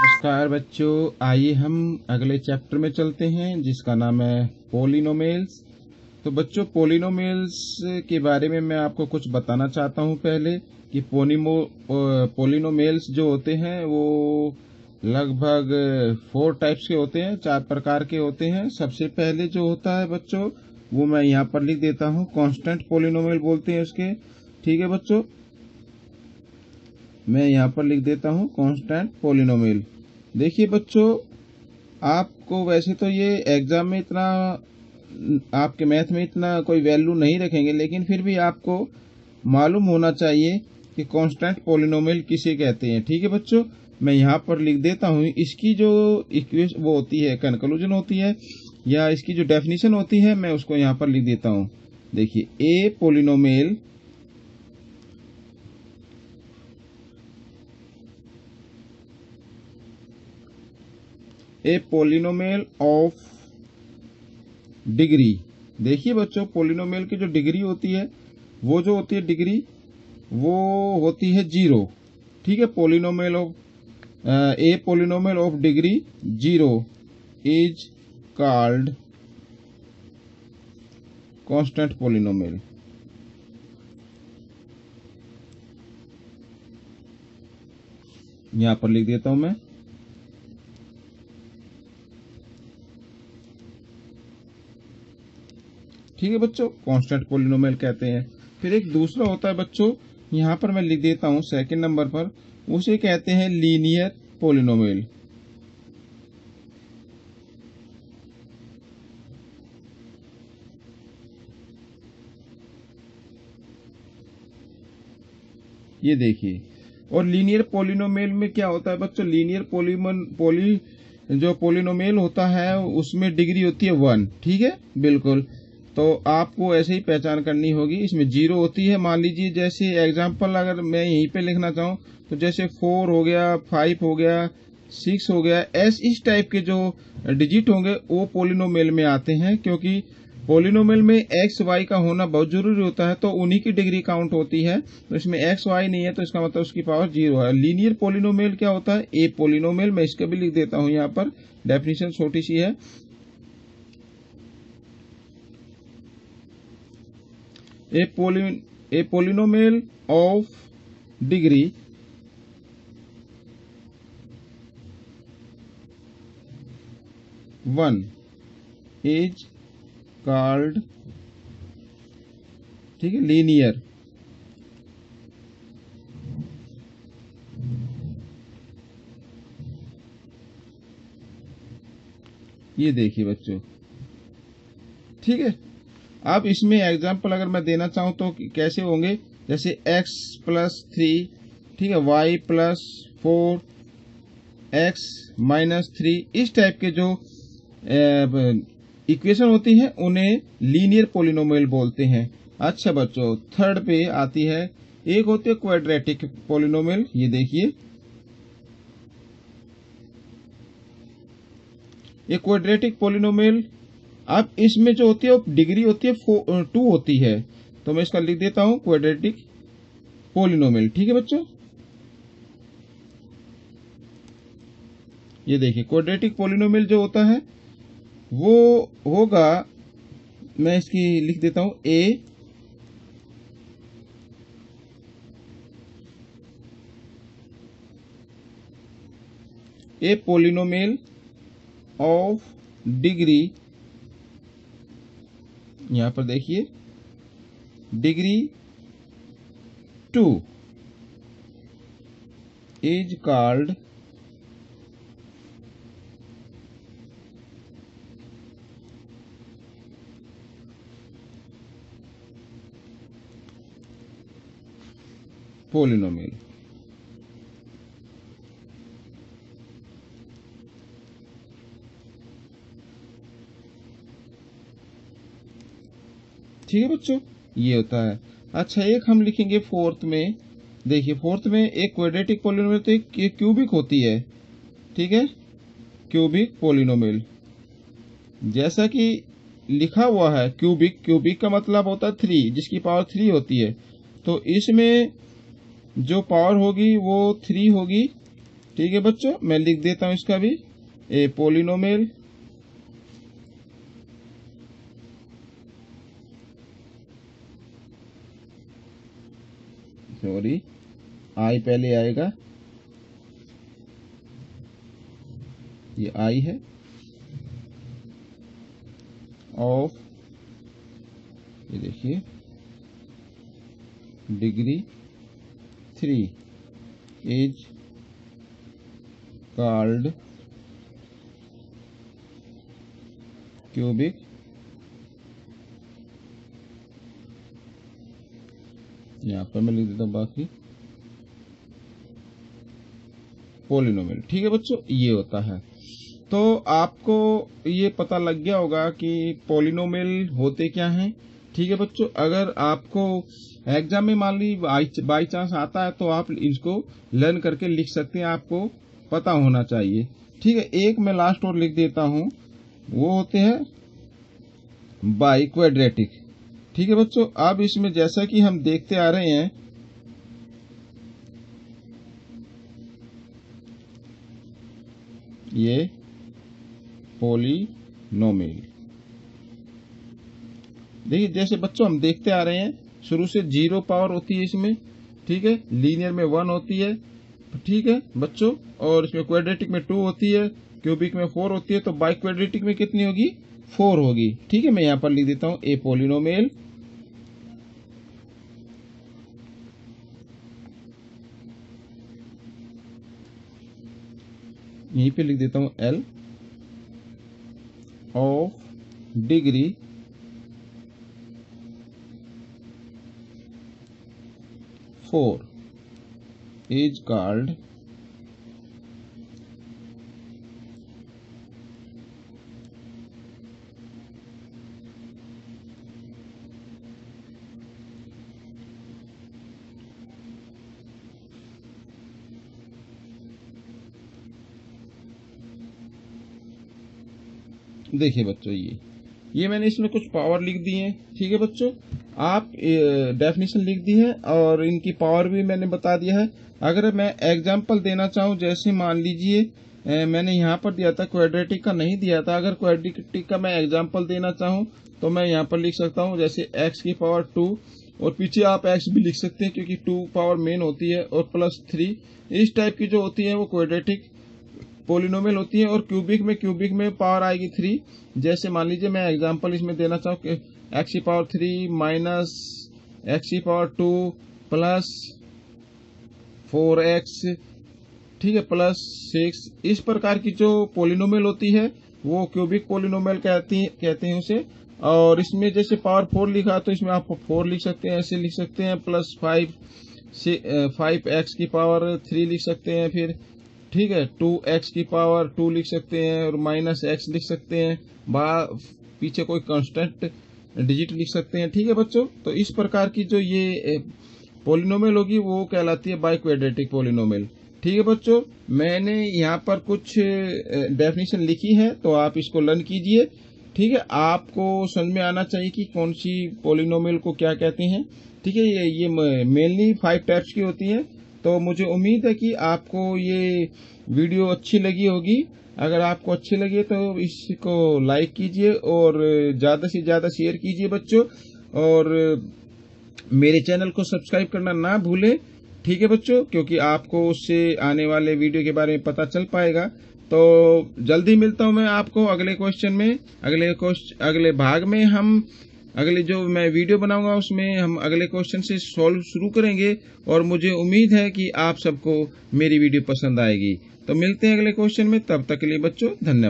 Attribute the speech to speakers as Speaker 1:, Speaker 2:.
Speaker 1: नमस्कार बच्चों, आइए हम अगले चैप्टर में चलते हैं जिसका नाम है पोलिनोमियल्स। तो बच्चों, पोलिनोमियल्स के बारे में मैं आपको कुछ बताना चाहता हूं पहले कि पोलिनोमियल्स जो होते हैं वो लगभग 4 टाइप्स के होते हैं, 4 प्रकार के होते हैं। सबसे पहले जो होता है बच्चों, वो मैं यहाँ पर लिख देता हूँ, कांस्टेंट पोलिनोमियल बोलते हैं उसके। ठीक है बच्चों, मैं यहाँ पर लिख देता हूँ कांस्टेंट पोलिनोमियल। देखिए बच्चों, आपको वैसे तो ये एग्जाम में इतना, आपके मैथ में इतना कोई वैल्यू नहीं रखेंगे, लेकिन फिर भी आपको मालूम होना चाहिए कि कांस्टेंट पोलिनोमियल किसे कहते हैं। ठीक है बच्चों, मैं यहाँ पर लिख देता हूँ। इसकी जो इक्वेशन वो होती है, कंक्लूजन होती है, या इसकी जो डेफिनेशन होती है, मैं उसको यहाँ पर लिख देता हूँ। देखिए, a polynomial a polynomial of degree. देखिए बच्चों, पोलिनोमियल की जो डिग्री होती है, वो जो होती है डिग्री, वो होती है 0। ठीक है, polynomial of A polynomial of degree 0 is called constant polynomial. यहां पर लिख देता हूं मैं। ठीक है बच्चों, कांस्टेंट पोलिनोमियल कहते हैं। फिर एक दूसरा होता है बच्चों, यहां पर मैं लिख देता हूं सेकंड नंबर पर, उसे कहते हैं लीनियर पोलिनोमियल। ये देखिए, और लीनियर पोलिनोमियल में क्या होता है बच्चों, लीनियर जो पोलिनोमियल होता है उसमें डिग्री होती है 1। ठीक है, बिल्कुल। तो आपको ऐसे ही पहचान करनी होगी। इसमें 0 होती है। मान लीजिए, जैसे एग्जांपल अगर मैं यहीं पे लिखना चाहूँ तो जैसे 4 हो गया, 5 हो गया, 6 हो गया, इस टाइप के जो डिजिट होंगे वो पोलिनोमियल में आते हैं, क्योंकि पोलिनोमियल में एक्स वाई का होना बहुत जरूरी होता है, तो उन्हीं की डिग्री काउंट होती है। तो इसमें एक्स वाई नहीं है, तो इसका मतलब उसकी पावर 0 है। लीनियर पोलिनोमियल क्या होता है, ए पोलिनोमियल। मैं इसका भी लिख देता हूं यहाँ पर, डेफिनेशन छोटी सी है। A polynomial of degree one is called, ठीक है, लीनियर। ये देखिए बच्चों, ठीक है। अब इसमें एग्जांपल अगर मैं देना चाहूं तो कैसे होंगे, जैसे x+3, ठीक है, y+4, x-3, इस टाइप के जो इक्वेशन होती है उन्हें लीनियर पोलिनोमियल बोलते हैं। अच्छा बच्चों, थर्ड पे आती है, एक होती है क्वाड्रेटिक पोलिनोमियल। ये देखिए, ये क्वाड्रेटिक पोलिनोमियल, अब इसमें जो होती है वो डिग्री होती है 2 होती है। तो मैं इसका लिख देता हूं क्वाड्रेटिक पोलिनोमियल। ठीक है बच्चों, ये देखिए, क्वाड्रेटिक पोलिनोमियल जो होता है वो होगा, मैं इसकी लिख देता हूं ए पोलिनोमियल ऑफ डिग्री, यहां पर देखिए, डिग्री 2 इज कॉल्ड पोलिनोमियल। ठीक है बच्चों, ये होता है। अच्छा, एक हम लिखेंगे फोर्थ में। देखिए, फोर्थ में एक क्वाड्रेटिक पोलिनोमियल, तो एक क्यूबिक होती है। ठीक है, क्यूबिक पोलिनोमियल, जैसा कि लिखा हुआ है क्यूबिक, क्यूबिक का मतलब होता है 3, जिसकी पावर 3 होती है। तो इसमें जो पावर होगी वो 3 होगी, ठीक है बच्चों, मैं लिख देता हूं इसका भी, ए पोलिनोमियल सॉरी आई पहले आएगा, ये आई है, ऑफ ये देखिए डिग्री 3 इज कॉल्ड क्यूबिक यहाँ पर मैं लिख देता हूँ बाकी पोलिनोमियल। ठीक है बच्चों, ये होता है। तो आपको ये पता लग गया होगा कि पोलिनोमियल होते क्या हैं। ठीक है बच्चों, अगर आपको एग्जाम में मान ली बाई चांस आता है तो आप इसको लर्न करके लिख सकते हैं, आपको पता होना चाहिए। ठीक है, एक मैं लास्ट और लिख देता हूं, वो होते हैं बाई क्वाड्रेटिक। ठीक है बच्चों, अब इसमें जैसा कि हम देखते आ रहे हैं ये पोलिनोमियल, देखिए जैसे बच्चों हम देखते आ रहे हैं शुरू से 0 पावर होती है इसमें। ठीक है, लीनियर में 1 होती है। ठीक है बच्चों, और इसमें क्वाड्रेटिक में 2 होती है, क्यूबिक में 4 होती है, तो बाई क्वाड्रेटिक में कितनी होगी, 4 होगी। ठीक है, मैं यहां पर लिख देता हूं ए पोलिनोमियल यहीं पे लिख देता हूं L of degree 4 is called देखिए बच्चों ये मैंने इसमें कुछ पावर लिख दी है। ठीक है बच्चों, आप डेफिनेशन लिख दी है और इनकी पावर भी मैंने बता दिया है। अगर मैं एग्जांपल देना चाहूँ, जैसे मान लीजिए मैंने यहाँ पर दिया था, क्वाड्रेटिक का नहीं दिया था, अगर क्वाड्रेटिक का मैं एग्जांपल देना चाहूँ तो मैं यहाँ पर लिख सकता हूँ जैसे x की पावर 2, और पीछे आप x भी लिख सकते हैं क्योंकि 2 पावर मेन होती है, और प्लस 3 इस टाइप की जो होती है वो क्वाड्रेटिक पोलिनोमियल होती है। और क्यूबिक में पावर आएगी 3। जैसे मान लीजिए मैं एग्जांपल इसमें देना चाहूँ कि x की पावर 3 माइनस x की पावर 2 प्लस 4x, ठीक है, प्लस 6, इस प्रकार की जो पोलिनोमियल होती है वो क्यूबिक पोलिनोमियल कहते हैं उसे। और इसमें जैसे पावर 4 लिखा तो इसमें आप 4 लिख सकते हैं, ऐसे लिख सकते हैं, प्लस 5x की पावर 3 लिख सकते हैं, फिर ठीक है 2x की पावर 2 लिख सकते हैं, और माइनस x लिख सकते हैं, पीछे कोई कांस्टेंट डिजिट लिख सकते हैं। ठीक है बच्चों, तो इस प्रकार की जो ये पोलिनोमियल होगी वो कहलाती है बाई क्वाड्रेटिक पोलिनोमियल। ठीक है बच्चों, मैंने यहाँ पर कुछ डेफिनेशन लिखी है तो आप इसको लर्न कीजिए। ठीक है, आपको समझ में आना चाहिए कि कौन सी पोलिनोमियल को क्या कहते हैं। ठीक है, ये मेनली 5 टाइप्स की होती है। तो मुझे उम्मीद है कि आपको ये वीडियो अच्छी लगी होगी। अगर आपको अच्छी लगी तो इसको लाइक कीजिए और ज़्यादा से ज़्यादा शेयर कीजिए बच्चों, और मेरे चैनल को सब्सक्राइब करना ना भूलें। ठीक है बच्चों, क्योंकि आपको उससे आने वाले वीडियो के बारे में पता चल पाएगा। तो जल्दी मिलता हूं मैं आपको अगले क्वेश्चन में, अगले भाग में। हम अगले जो मैं वीडियो बनाऊंगा उसमें हम अगले क्वेश्चन से सॉल्व शुरू करेंगे, और मुझे उम्मीद है कि आप सबको मेरी वीडियो पसंद आएगी। तो मिलते हैं अगले क्वेश्चन में, तब तक के लिए बच्चों धन्यवाद।